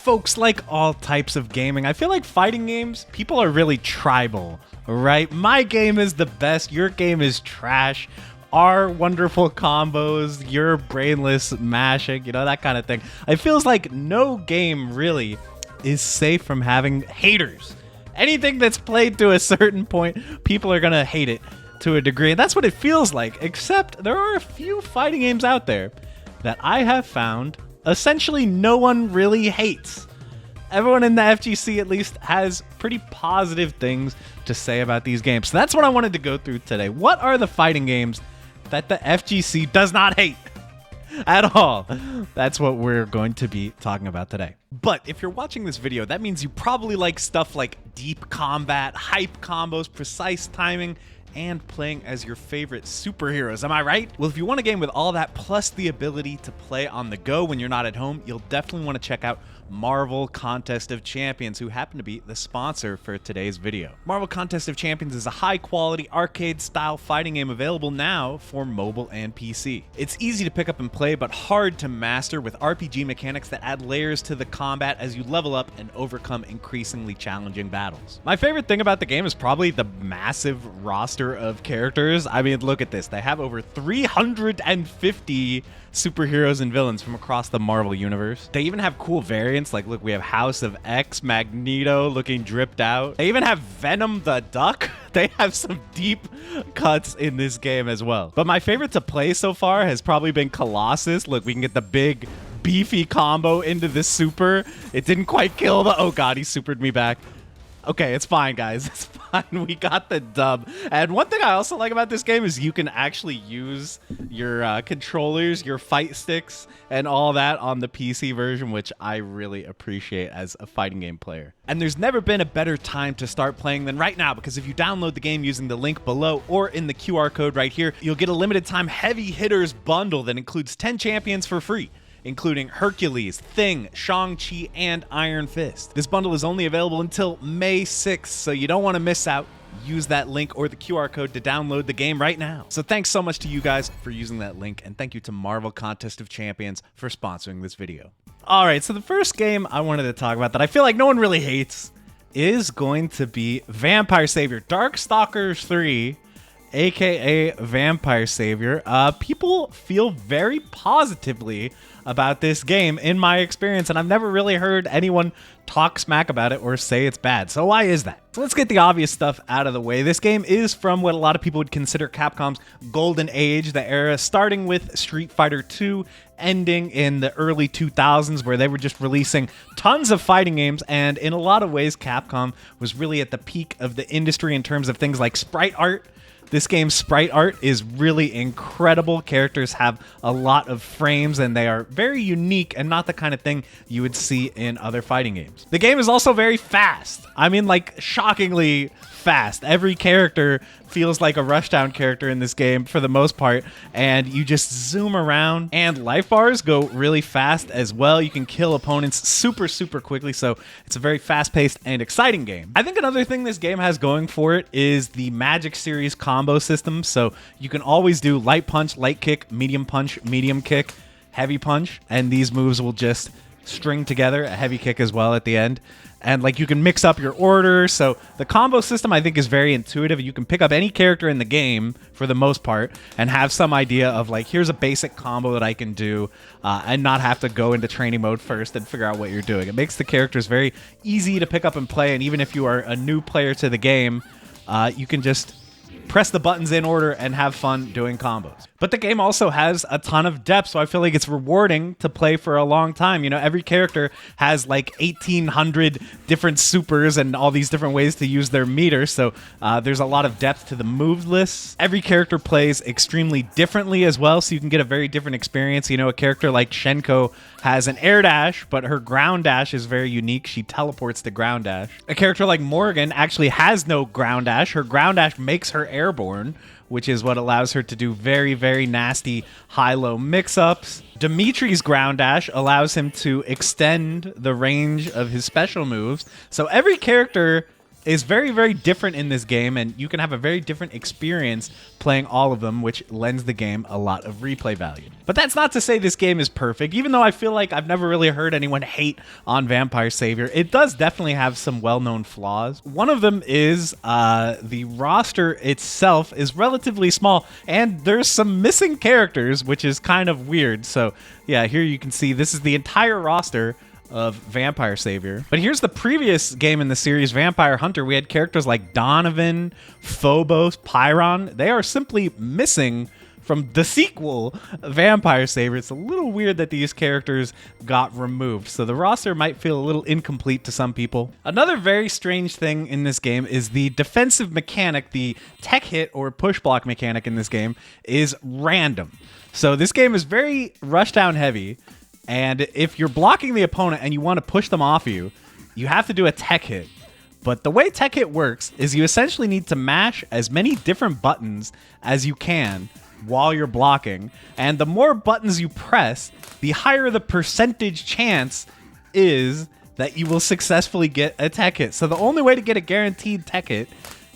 Folks, like all types of gaming, I feel like fighting games, people are really tribal, right? My game is the best, your game is trash. Our wonderful combos, your brainless mashing, that kind of thing. It feels like no game really is safe from having haters. Anything that's played to a certain point, people are gonna hate it to a degree. And that's what it feels like, except there are a few fighting games out there that I have found essentially no one really hates. Everyone in the FGC at least has pretty positive things to say about these games. So that's what I wanted to go through today. What are the fighting games that the FGC does not hate at all? That's what we're going to be talking about today. But if you're watching this video, that means you probably like stuff like deep combat, hype combos, precise timing, and playing as your favorite superheroes. Am I right? Well, if you want a game with all that plus the ability to play on the go when you're not at home, you'll definitely want to check out Marvel Contest of Champions, who happen to be the sponsor for today's video. Marvel Contest of Champions is a high-quality arcade-style fighting game available now for mobile and PC. It's easy to pick up and play, but hard to master, with RPG mechanics that add layers to the combat as you level up and overcome increasingly challenging battles. My favorite thing about the game is probably the massive roster of characters. I mean, look at this. They have over 350 superheroes and villains from across the Marvel universe. They even have cool variants, like look, we have House of X, Magneto looking dripped out. They even have Venom the Duck. They have some deep cuts in this game as well. But my favorite to play so far has probably been Colossus. Look, we can get the big beefy combo into the super. It didn't quite kill the, oh god, he supered me back. Okay, it's fine, guys. It's fine. We got the dub. And one thing I also like about this game is you can actually use your controllers, your fight sticks, and all that on the PC version, which I really appreciate as a fighting game player. And there's never been a better time to start playing than right now, because if you download the game using the link below or in the QR code right here, you'll get a limited time heavy hitters bundle that includes 10 champions for free, including Hercules, Thing, Shang-Chi, and Iron Fist. This bundle is only available until May 6th, so you don't want to miss out. Use that link or the QR code to download the game right now. So thanks so much to you guys for using that link, and thank you to Marvel Contest of Champions for sponsoring this video. All right, so the first game I wanted to talk about that I feel like no one really hates is going to be Vampire Savior, Darkstalkers 3, aka Vampire Savior. People feel very positively about this game in my experience, and I've never really heard anyone talk smack about it or say it's bad. So why is that? So let's get the obvious stuff out of the way. This game is from what a lot of people would consider Capcom's golden age, the era starting with Street Fighter 2, ending in the early 2000s, where they were just releasing tons of fighting games. And in a lot of ways, Capcom was really at the peak of the industry in terms of things like sprite art. This game's sprite art is really incredible. Characters have a lot of frames, and they are very unique and not the kind of thing you would see in other fighting games. The game is also very fast. I mean, like, shockingly fast. Every character feels like a Rushdown character in this game for the most part, and you just zoom around, and life bars go really fast as well. You can kill opponents super quickly, so it's a very fast-paced and exciting game. I think another thing this game has going for it is the Magic Series combo system, so you can always do light punch, light kick, medium punch, medium kick, heavy punch, and these moves will just string together, a heavy kick as well at the end. And like, you can mix up your order. So the combo system, I think, is very intuitive. You can pick up any character in the game for the most part and have some idea of like, here's a basic combo that I can do, and not have to go into training mode first and figure out what you're doing. It makes the characters very easy to pick up and play. And even if you are a new player to the game, you can just press the buttons in order and have fun doing combos. But the game also has a ton of depth, so I feel like it's rewarding to play for a long time. You know, every character has like 1,800 different supers and all these different ways to use their meter, so there's a lot of depth to the move list. Every character plays extremely differently as well, so you can get a very different experience. You know, a character like Shenko has an air dash, but her ground dash is very unique. She teleports to ground dash. A character like Morgan actually has no ground dash. Her ground dash makes her airborne, which is what allows her to do very nasty high-low mix-ups. Dimitri's ground dash allows him to extend the range of his special moves. So every character is very, very different in this game, and you can have a very different experience playing all of them, which lends the game a lot of replay value. But that's not to say this game is perfect, even though I feel like I've never really heard anyone hate on Vampire Savior. It does definitely have some well-known flaws. One of them is the roster itself is relatively small, and there's some missing characters, which is kind of weird. So yeah, here you can see this is the entire roster of Vampire Savior. But here's the previous game in the series, Vampire Hunter. We had characters like Donovan, Phobos, Pyron. They are simply missing from the sequel, Vampire Savior. It's a little weird that these characters got removed, so the roster might feel a little incomplete to some people. Another very strange thing in this game is the defensive mechanic, the tech hit or push block mechanic in this game is random. So this game is very rushdown heavy, and if you're blocking the opponent and you want to push them off you, you have to do a tech hit. But the way tech hit works is you essentially need to mash as many different buttons as you can while you're blocking. And the more buttons you press, the higher the percentage chance is that you will successfully get a tech hit. So the only way to get a guaranteed tech hit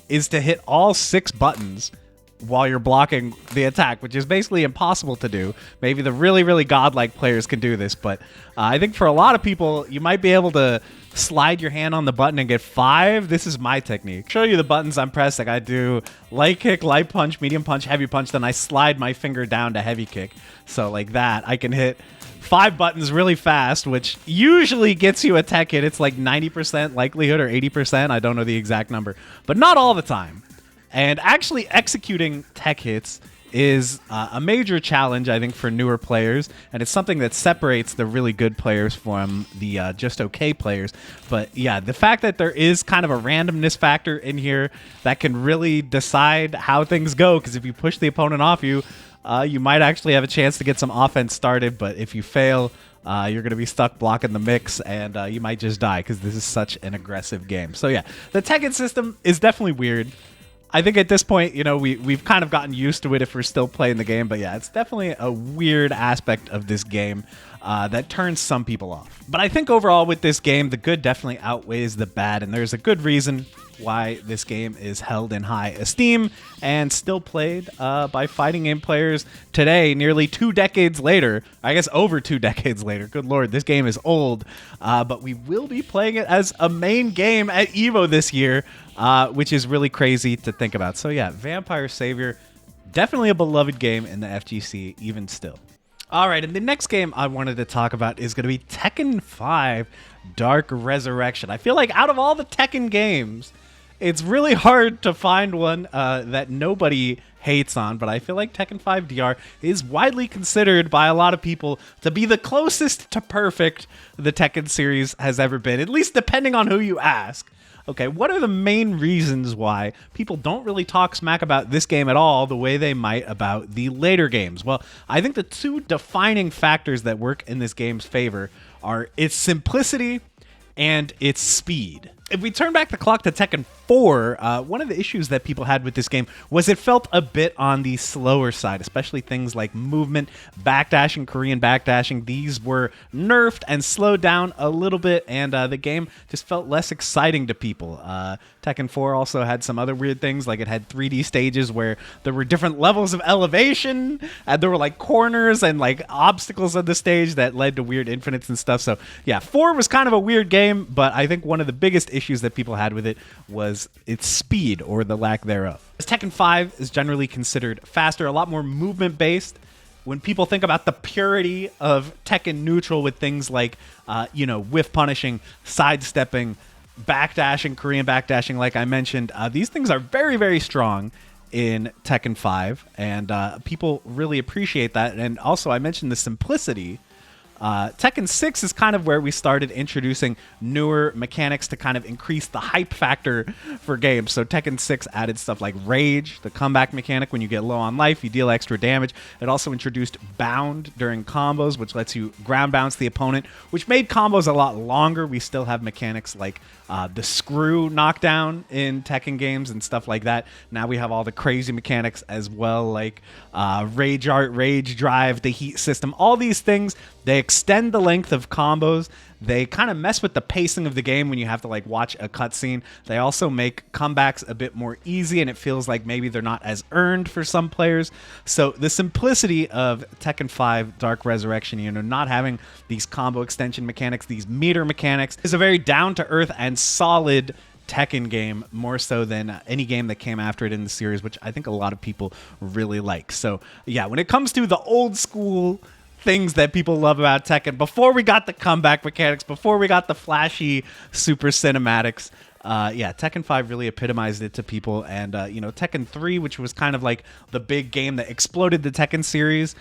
is to hit all 6 buttons while you're blocking the attack, which is basically impossible to do. Maybe the really, really godlike players can do this, but I think for a lot of people, you might be able to slide your hand on the button and get 5. This is my technique. Show you the buttons I'm pressing. I do light kick, light punch, medium punch, heavy punch, then I slide my finger down to heavy kick. So like that, I can hit 5 buttons really fast, which usually gets you a tech hit. It's like 90% likelihood or 80%. I don't know the exact number, but not all the time. And actually executing tech hits is a major challenge, I think, for newer players, and it's something that separates the really good players from the just okay players. But yeah, the fact that there is kind of a randomness factor in here that can really decide how things go, because if you push the opponent off you, you might actually have a chance to get some offense started, but if you fail, you're going to be stuck blocking the mix, and you might just die, because this is such an aggressive game. So yeah, the Tekken system is definitely weird. I think at this point, you know, we've kind of gotten used to it if we're still playing the game. But yeah, it's definitely a weird aspect of this game that turns some people off. But I think overall with this game, the good definitely outweighs the bad. And there's a good reason why this game is held in high esteem and still played by fighting game players today, nearly 2 decades later. I guess over 2 decades later. Good Lord, this game is old. But we will be playing it as a main game at EVO this year, which is really crazy to think about. So yeah, Vampire Savior, definitely a beloved game in the FGC, even still. All right, and the next game I wanted to talk about is going to be Tekken 5 Dark Resurrection. I feel like out of all the Tekken games, it's really hard to find one that nobody hates on, but I feel like Tekken 5 DR is widely considered by a lot of people to be the closest to perfect the Tekken series has ever been, at least depending on who you ask. Okay, what are the main reasons why people don't really talk smack about this game at all the way they might about the later games? Well, I think the 2 defining factors that work in this game's favor are its simplicity and its speed. If we turn back the clock to Tekken 4, one of the issues that people had with this game was it felt a bit on the slower side, especially things like movement, backdashing, Korean backdashing. These were nerfed and slowed down a little bit, and the game just felt less exciting to people. Tekken 4 also had some other weird things, like it had 3D stages where there were different levels of elevation, and there were like corners and like obstacles on the stage that led to weird infinites and stuff. So yeah, 4 was kind of a weird game, but I think one of the biggest issues that people had with it was its speed or the lack thereof. As Tekken 5 is generally considered faster, a lot more movement based. When people think about the purity of Tekken neutral with things like, whiff punishing, sidestepping, backdashing, Korean backdashing, like I mentioned, these things are very, very strong in Tekken 5, and people really appreciate that. And also, I mentioned the simplicity. Tekken 6 is kind of where we started introducing newer mechanics to kind of increase the hype factor for games. So Tekken 6 added stuff like Rage, the comeback mechanic. When you get low on life, you deal extra damage. It also introduced Bound during combos, which lets you ground bounce the opponent, which made combos a lot longer. We still have mechanics like the screw knockdown in Tekken games and stuff like that. Now we have all the crazy mechanics as well, like Rage Art, Rage Drive, the heat system. All these things They extend the length of combos. They kind of mess with the pacing of the game when you have to like watch a cutscene. They also make comebacks a bit more easy, and it feels like maybe they're not as earned for some players. So the simplicity of Tekken 5 Dark Resurrection, you know, not having these combo extension mechanics, these meter mechanics, is a very down-to-earth and solid Tekken game, more so than any game that came after it in the series, which I think a lot of people really like. So yeah, when it comes to the old school things that people love about Tekken, before we got the comeback mechanics, before we got the flashy super cinematics, yeah, Tekken 5 really epitomized it to people. And you know, Tekken 3, which was kind of like the big game that exploded the Tekken series,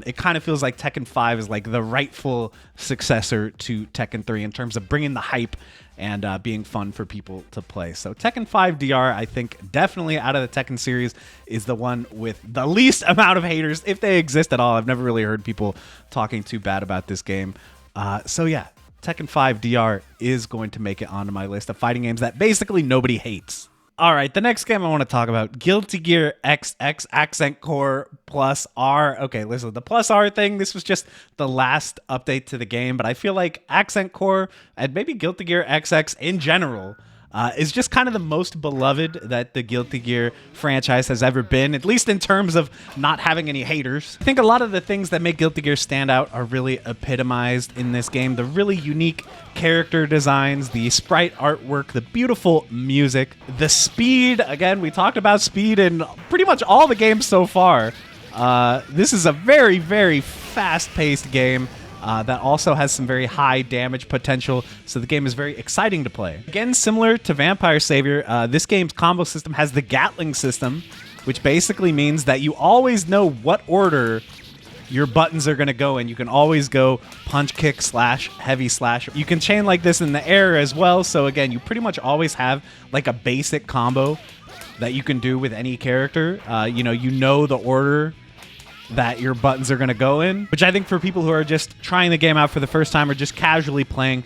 it kind of feels like Tekken 5 is like the rightful successor to Tekken 3 in terms of bringing the hype and being fun for people to play. So Tekken 5 DR, I think, definitely out of the Tekken series is the one with the least amount of haters, if they exist at all. I've never really heard people talking too bad about this game. So yeah, Tekken 5 DR is going to make it onto my list of fighting games that basically nobody hates. All right, the next game I want to talk about, Guilty Gear XX Accent Core Plus R. Okay, listen, the Plus R thing, this was just the last update to the game, but I feel like Accent Core and maybe Guilty Gear XX in general is just kind of the most beloved that the Guilty Gear franchise has ever been, at least in terms of not having any haters. I think a lot of the things that make Guilty Gear stand out are really epitomized in this game. The really unique character designs, the sprite artwork, the beautiful music, the speed. Again, we talked about speed in pretty much all the games so far. This is a very, very fast-paced game that also has some very high damage potential, so the game is very exciting to play. Again, similar to Vampire Savior, this game's combo system has the Gatling system, which basically means that you always know what order your buttons are going to go in. You can always go punch, kick, slash, heavy slash. You can chain like this in the air as well, so again, you pretty much always have like a basic combo that you can do with any character. You know the order that your buttons are going to go in, which I think for people who are just trying the game out for the first time or just casually playing,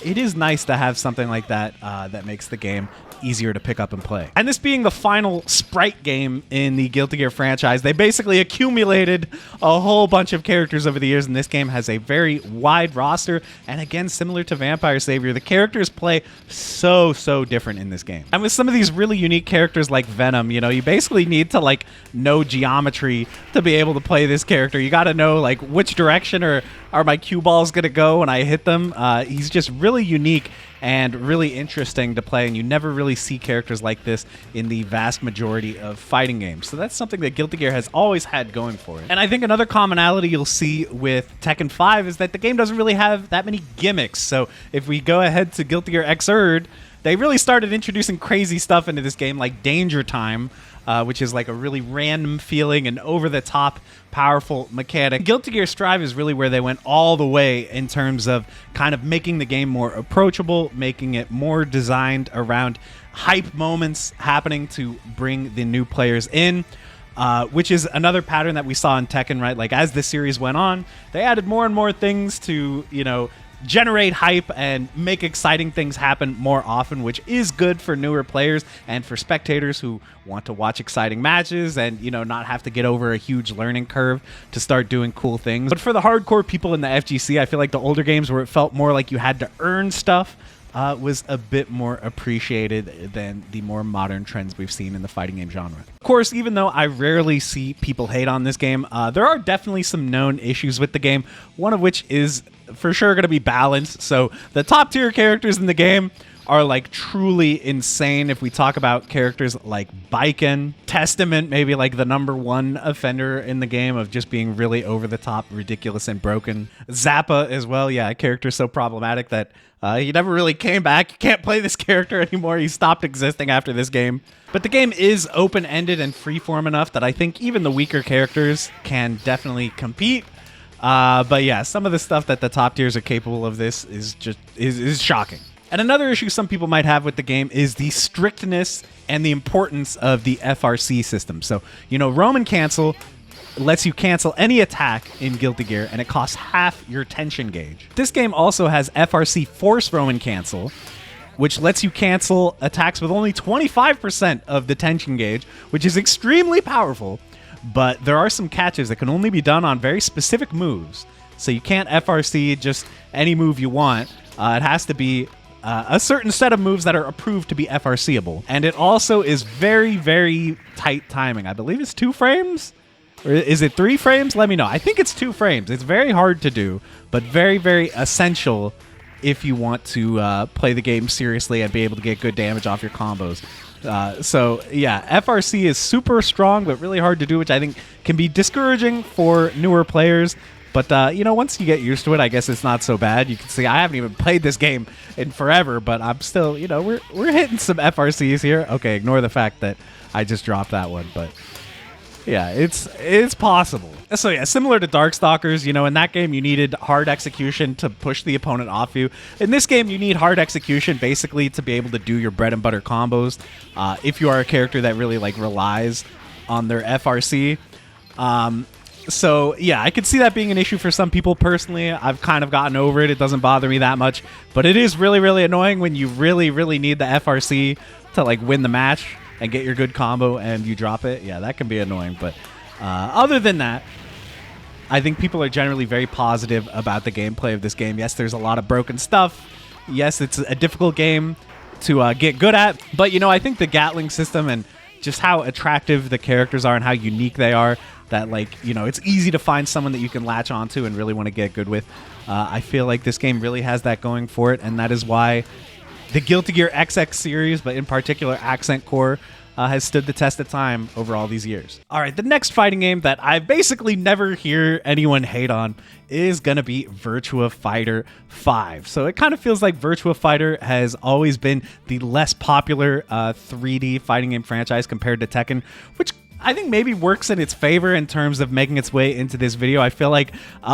it is nice to have something like that that makes the game easier to pick up and play. And this being the final sprite game in the Guilty Gear franchise, they basically accumulated a whole bunch of characters over the years, and this game has a very wide roster. And again, similar to Vampire Savior, the characters play so different in this game. And with some of these really unique characters like Venom, you know, you basically need to like know geometry to be able to play this character. You got to know like which direction are my cue balls gonna go when I hit them. He's just really unique and really interesting to play, and you never really see characters like this in the vast majority of fighting games. So that's something that Guilty Gear has always had going for it. And I think another commonality you'll see with Tekken 5 is that the game doesn't really have that many gimmicks. So if we go ahead to Guilty Gear Xrd, they really started introducing crazy stuff into this game like Danger Time, which is like a really random feeling and over-the-top powerful mechanic. Guilty Gear Strive is really where they went all the way in terms of kind of making the game more approachable, making it more designed around hype moments happening to bring the new players in. Which is another pattern that we saw in Tekken, right? Like as the series went on, they added more and more things to, you know, generate hype and make exciting things happen more often, which is good for newer players and for spectators who want to watch exciting matches and, you know, not have to get over a huge learning curve to start doing cool things. But for the hardcore people in the FGC, I feel like the older games where it felt more like you had to earn stuff was a bit more appreciated than the more modern trends we've seen in the fighting game genre. Of course, even though I rarely see people hate on this game, there are definitely some known issues with the game, one of which is for sure going to be balance. So the top tier characters in the game are like truly insane. If we talk about characters like Baiken, Testament, maybe like the #1 offender in the game of just being really over the top, ridiculous, and broken. Zappa as well. Yeah, a character so problematic that he never really came back. You can't play this character anymore. He stopped existing after this game. But the game is open-ended and freeform enough that I think even the weaker characters can definitely compete. But yeah, some of the stuff that the top tiers are capable of this is just is shocking. And another issue some people might have with the game is the strictness and the importance of the FRC system. So, you know, Roman Cancel lets you cancel any attack in Guilty Gear, and it costs half your tension gauge. This game also has FRC Force Roman Cancel, which lets you cancel attacks with only 25% of the tension gauge, which is extremely powerful. But there are some catches that can only be done on very specific moves. So you can't FRC just any move you want. It has to be a certain set of moves that are approved to be FRCable. And it also is very, very tight timing. I believe it's 2 frames? Or is it 3 frames? Let me know. I think it's 2 frames. It's very hard to do, but very, very essential if you want to play the game seriously and be able to get good damage off your combos. So yeah, FRC is super strong, but really hard to do, which I think can be discouraging for newer players. But, you know, once you get used to it, I guess it's not so bad. You can see I haven't even played this game in forever, but I'm still, you know, we're hitting some FRCs here. Okay, ignore the fact that I just dropped that one, but yeah, it's possible. So yeah, similar to Darkstalkers, you know, in that game you needed hard execution to push the opponent off you. In this game, you need hard execution basically to be able to do your bread and butter combos. If you are a character that really like relies on their FRC. So yeah, I could see that being an issue for some people. Personally, I've kind of gotten over it. It doesn't bother me that much, but it is really, really annoying when you really, really need the FRC to like win the match and get your good combo and you drop it. Yeah, that can be annoying. But other than that, I think people are generally very positive about the gameplay of this game. Yes, there's a lot of broken stuff. Yes, it's a difficult game to get good at. But, you know, I think the Gatling system and just how attractive the characters are and how unique they are, that, like, you know, it's easy to find someone that you can latch onto and really want to get good with. I feel like this game really has that going for it, and that is why the Guilty Gear XX series, but in particular Accent Core, has stood the test of time over all these years. All right, the next fighting game that I basically never hear anyone hate on is going to be Virtua Fighter 5. So it kind of feels like Virtua Fighter has always been the less popular 3D fighting game franchise compared to Tekken, which I think maybe works in its favor in terms of making its way into this video. I feel like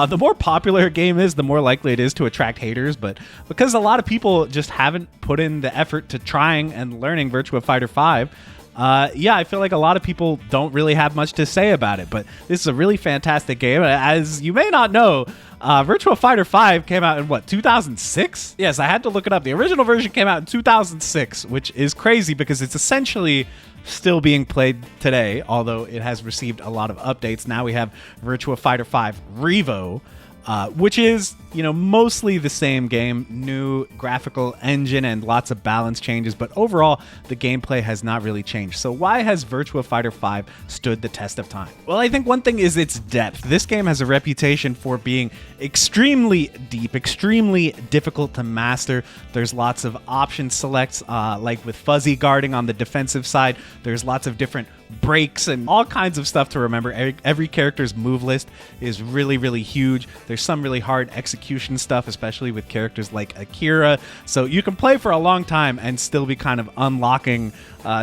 the more popular a game is, the more likely it is to attract haters. But because a lot of people just haven't put in the effort to trying and learning Virtua Fighter 5, yeah, I feel like a lot of people don't really have much to say about it. But this is a really fantastic game. As you may not know, Virtua Fighter 5 came out in, what, 2006? Yes, I had to look it up. The original version came out in 2006, which is crazy because it's essentially still being played today, although it has received a lot of updates. Now we have Virtua Fighter 5 REVO, which is, you know, mostly the same game, new graphical engine and lots of balance changes, but overall the gameplay has not really changed. So why has Virtua Fighter 5 stood the test of time? Well, I think one thing is its depth. This game has a reputation for being extremely deep, extremely difficult to master. There's lots of option selects, like with fuzzy guarding on the defensive side. There's lots of different breaks and all kinds of stuff to remember. Every character's move list is really, really huge. There's some really hard execution stuff, especially with characters like Akira. So you can play for a long time and still be kind of unlocking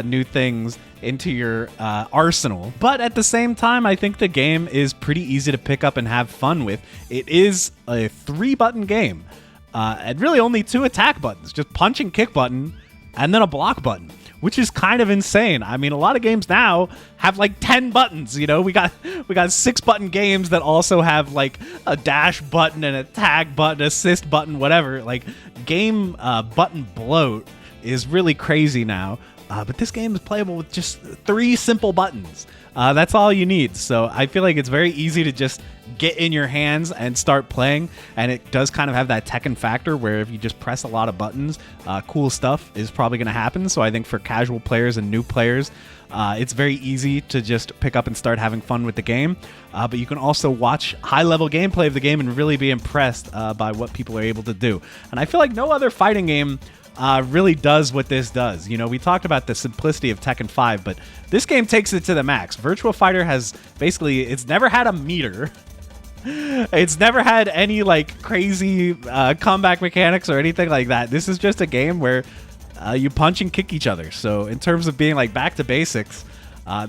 new things into your arsenal. But at the same time, I think the game is pretty easy to pick up and have fun with. It is a 3-button game, and really only 2 attack buttons, just punch and kick button and then a block button, which is kind of insane. I mean, a lot of games now have like 10 buttons, you know? We got 6-button games that also have like a dash button, an attack button, assist button, whatever. Like, game button bloat is really crazy now. But this game is playable with just 3 simple buttons. That's all you need. So I feel like it's very easy to just get in your hands and start playing. And it does kind of have that Tekken factor where if you just press a lot of buttons, cool stuff is probably going to happen. So I think for casual players and new players, it's very easy to just pick up and start having fun with the game. But you can also watch high-level gameplay of the game and really be impressed by what people are able to do. And I feel like no other fighting game really does what this does. You know, we talked about the simplicity of Tekken 5, but this game takes it to the max. Virtua Fighter has basically, it's never had a meter. It's never had any like crazy comeback mechanics or anything like that. This is just a game where you punch and kick each other. So in terms of being like back to basics,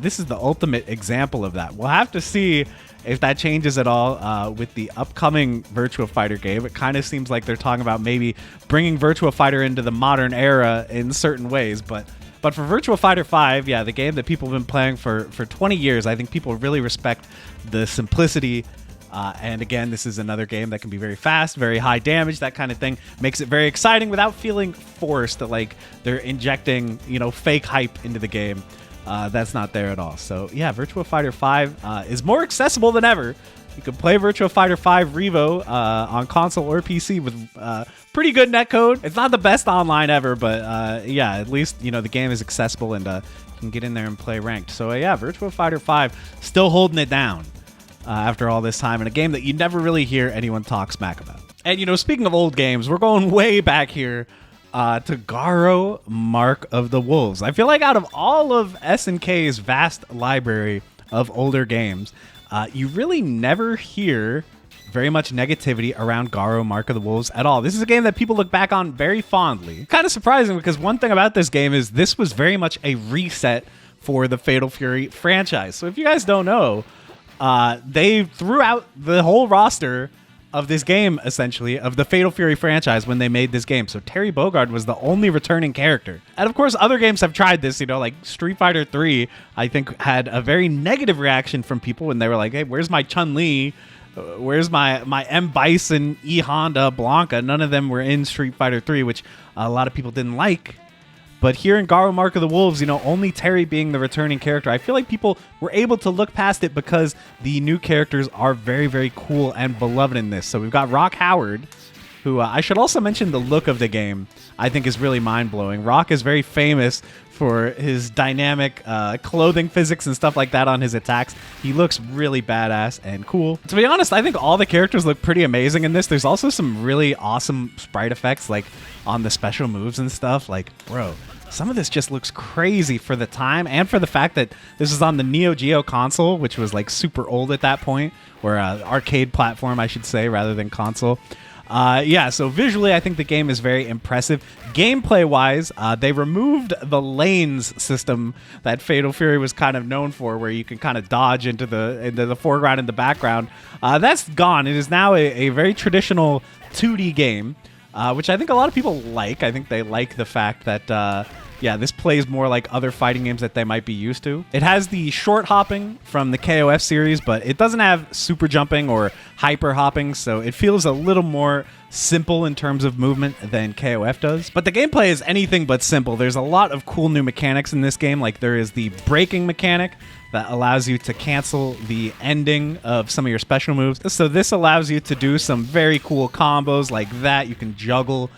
this is the ultimate example of that. We'll have to see if that changes at all with the upcoming Virtua Fighter game. It kind of seems like they're talking about maybe bringing Virtua Fighter into the modern era in certain ways, but for Virtua Fighter 5, yeah, the game that people have been playing for 20 years, I think people really respect the simplicity. And again, this is another game that can be very fast, very high damage, that kind of thing. Makes it very exciting without feeling forced, that like they're injecting, you know, fake hype into the game. That's not there at all. So yeah, Virtua Fighter 5 is more accessible than ever. You can play Virtua Fighter 5 REVO on console or PC with pretty good netcode. It's not the best online ever, but yeah, at least the game is accessible and you can get in there and play ranked. So yeah, Virtua Fighter 5 still holding it down after all this time in a game that you never really hear anyone talk smack about. And speaking of old games, we're going way back here to Garou, Mark of the Wolves. I feel like out of all of SNK's vast library of older games, you really never hear very much negativity around Garou, Mark of the Wolves at all. This is a game that people look back on very fondly. Kind of surprising because one thing about this game is this was very much a reset for the Fatal Fury franchise. So if you guys don't know, they threw out the whole roster of this game, essentially, of the Fatal Fury franchise when they made this game. So Terry Bogard was the only returning character. And of course, other games have tried this, like Street Fighter 3, I think, had a very negative reaction from people when they were like, hey, where's my Chun-Li? Where's my M. Bison, E. Honda, Blanca? None of them were in Street Fighter 3, which a lot of people didn't like. But here in Garou, Mark of the Wolves, only Terry being the returning character, I feel like people were able to look past it because the new characters are very, very cool and beloved in this. So we've got Rock Howard, who I should also mention the look of the game, I think is really mind-blowing. Rock is very famous for his dynamic clothing physics and stuff like that on his attacks. He looks really badass and cool. To be honest, I think all the characters look pretty amazing in this. There's also some really awesome sprite effects, like on the special moves and stuff. Like, bro, some of this just looks crazy for the time and for the fact that this is on the Neo Geo console, which was like super old at that point, or arcade platform, I should say, rather than console. Yeah, so visually, I think the game is very impressive. Gameplay-wise, they removed the lanes system that Fatal Fury was kind of known for, where you can kind of dodge into the foreground and the background. That's gone. It is now a very traditional 2D game, which I think a lot of people like. I think they like the fact that yeah, this plays more like other fighting games that they might be used to. It has the short hopping from the KOF series, but it doesn't have super jumping or hyper hopping, so it feels a little more simple in terms of movement than KOF does. But the gameplay is anything but simple. There's a lot of cool new mechanics in this game, like there is the braking mechanic that allows you to cancel the ending of some of your special moves. So this allows you to do some very cool combos like that. You can juggle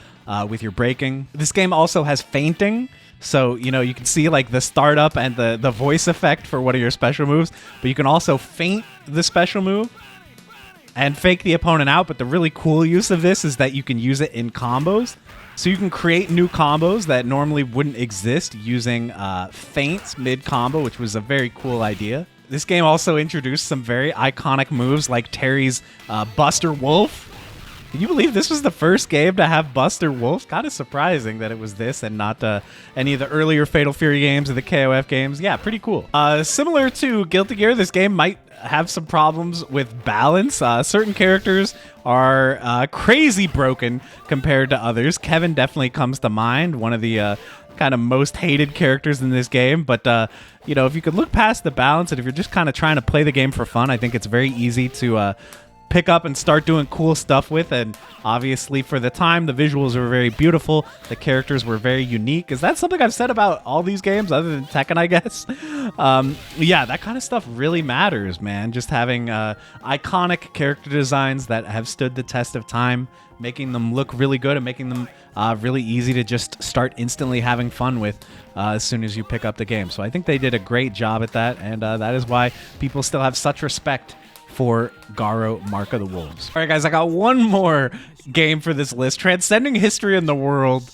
with your braking. This game also has feinting. So, you can see like the startup and the voice effect for one of your special moves, but you can also feint the special move and fake the opponent out. But the really cool use of this is that you can use it in combos. So you can create new combos that normally wouldn't exist using feints mid-combo, which was a very cool idea. This game also introduced some very iconic moves like Terry's Buster Wolf. Can you believe this was the first game to have Buster Wolf? Kind of surprising that it was this and not any of the earlier Fatal Fury games or the KOF games. Yeah, pretty cool. Similar to Guilty Gear, this game might have some problems with balance. Certain characters are crazy broken compared to others. Kevin definitely comes to mind, one of the kind of most hated characters in this game. But, if you could look past the balance and if you're just kind of trying to play the game for fun, I think it's very easy to pick up and start doing cool stuff with. And obviously for the time, the visuals were very beautiful. The characters were very unique. Is that something I've said about all these games other than Tekken, I guess? Yeah, that kind of stuff really matters, man. Just having iconic character designs that have stood the test of time, making them look really good and making them really easy to just start instantly having fun with as soon as you pick up the game. So I think they did a great job at that, and that is why people still have such respect for Garou, Mark of the Wolves. All right, guys, I got one more game for this list. Transcending history in the world.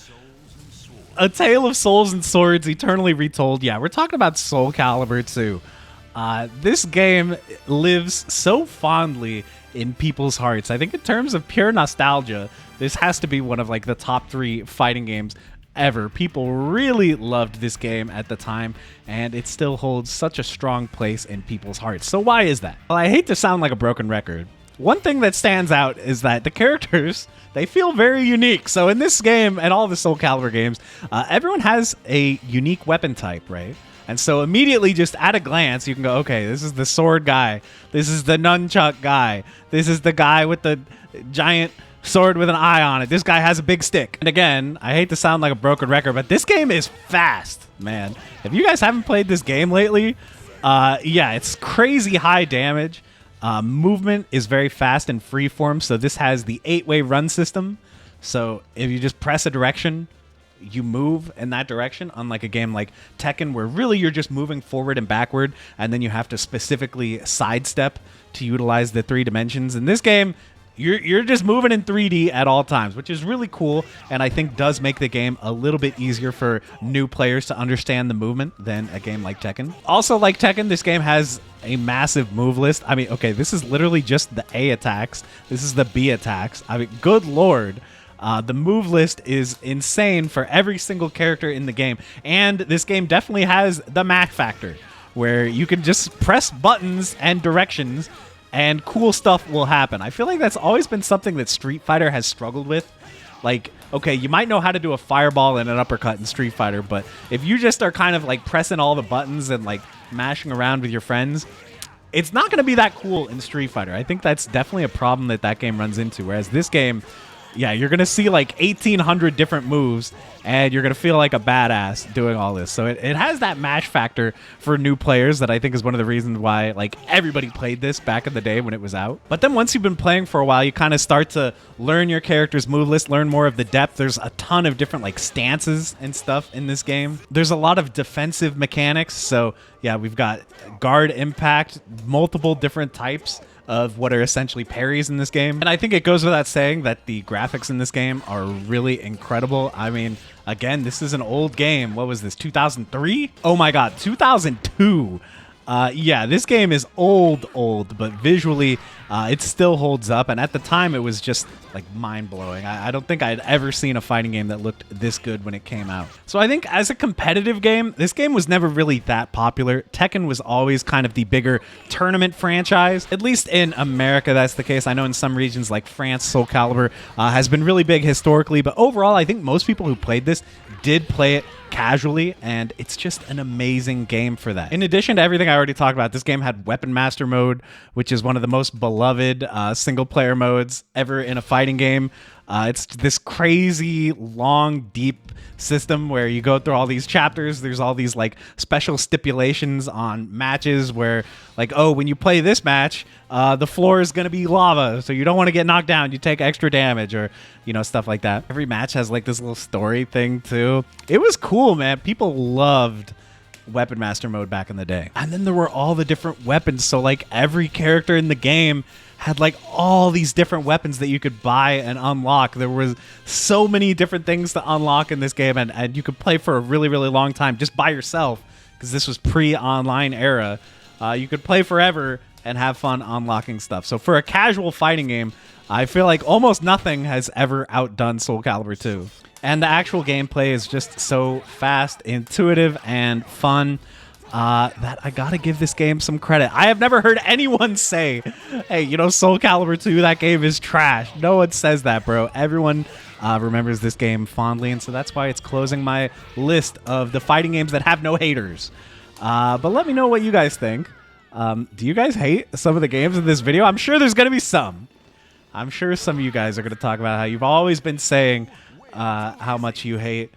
A Tale of Souls and Swords, eternally retold. Yeah, we're talking about Soul Calibur 2. This game lives so fondly in people's hearts. I think in terms of pure nostalgia, this has to be one of like the top 3 fighting games ever. People really loved this game at the time, and it still holds such a strong place in people's hearts. So why is that? Well, I hate to sound like a broken record. One thing that stands out is that the characters, they feel very unique. So in this game and all the Soul Calibur games, everyone has a unique weapon type, right? And so immediately, just at a glance, you can go, okay, this is the sword guy. This is the nunchuck guy. This is the guy with the giant sword with an eye on it. This guy has a big stick. And again, I hate to sound like a broken record, but this game is fast, man. If you guys haven't played this game lately, yeah, it's crazy high damage. Movement is very fast and freeform, so this has the 8-way run system. So if you just press a direction, you move in that direction, unlike a game like Tekken where really you're just moving forward and backward, and then you have to specifically sidestep to utilize the 3 dimensions. In this game, you're just moving in 3D at all times, which is really cool, and I think does make the game a little bit easier for new players to understand the movement than a game like Tekken. Also, like Tekken, this game has a massive move list. I mean, okay, this is literally just the A attacks. This is the B attacks. I mean, good lord. The move list is insane for every single character in the game, and this game definitely has the math factor, where you can just press buttons and directions and cool stuff will happen. I feel like that's always been something that Street Fighter has struggled with. Like, okay, you might know how to do a fireball and an uppercut in Street Fighter, but if you just are kind of like pressing all the buttons and like mashing around with your friends, it's not going to be that cool in Street Fighter. I think that's definitely a problem that game runs into, whereas this game, yeah, you're going to see like 1,800 different moves, and you're going to feel like a badass doing all this. So it has that mash factor for new players that I think is one of the reasons why like everybody played this back in the day when it was out. But then once you've been playing for a while, you kind of start to learn your character's move list, learn more of the depth. There's a ton of different like stances and stuff in this game. There's a lot of defensive mechanics. So yeah, we've got guard impact, multiple different types of what are essentially parries in this game. And I think it goes without saying that the graphics in this game are really incredible. I mean, again, this is an old game. What was this, 2003? Oh my god, 2002. Yeah, this game is old, but visually it still holds up. And at the time, it was just like mind-blowing. I don't think I'd ever seen a fighting game that looked this good when it came out. So I think as a competitive game, this game was never really that popular. Tekken was always kind of the bigger tournament franchise. At least in America, that's the case. I know in some regions like France, Soul Calibur has been really big historically. But overall, I think most people who played this did play it casually, and it's just an amazing game for that. In addition to everything I already talked about, this game had Weapon Master mode, which is one of the most beloved single-player modes ever in a fighting game. It's this crazy, long, deep system where you go through all these chapters. There's all these like special stipulations on matches where like, oh, when you play this match, the floor is going to be lava, so you don't want to get knocked down. You take extra damage, or, you know, stuff like that. Every match has like this little story thing too. It was cool, man. People loved Weapon Master mode back in the day. And then there were all the different weapons. So like every character in the game had like all these different weapons that you could buy and unlock. There was so many different things to unlock in this game, and you could play for a really, really long time just by yourself, because this was pre-online era. You could play forever and have fun unlocking stuff. So for a casual fighting game, I feel like almost nothing has ever outdone Soul Calibur 2. And the actual gameplay is just so fast, intuitive, and fun that I gotta give this game some credit. I have never heard anyone say, hey, you know, Soul Calibur 2, that game is trash. No one says that, bro. Everyone remembers this game fondly, and so that's why it's closing my list of the fighting games that have no haters. But let me know what you guys think. Do you guys hate some of the games in this video? I'm sure there's gonna be some. I'm sure some of you guys are gonna talk about how you've always been saying how much you hate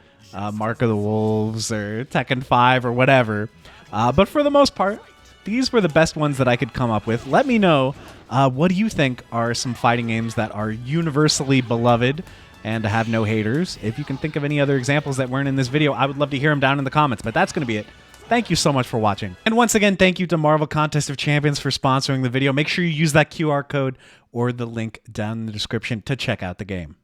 Mark of the Wolves or Tekken 5 or whatever. But for the most part, these were the best ones that I could come up with. Let me know, what do you think are some fighting games that are universally beloved and have no haters? If you can think of any other examples that weren't in this video, I would love to hear them down in the comments. But that's going to be it. Thank you so much for watching. And once again, thank you to Marvel Contest of Champions for sponsoring the video. Make sure you use that QR code or the link down in the description to check out the game.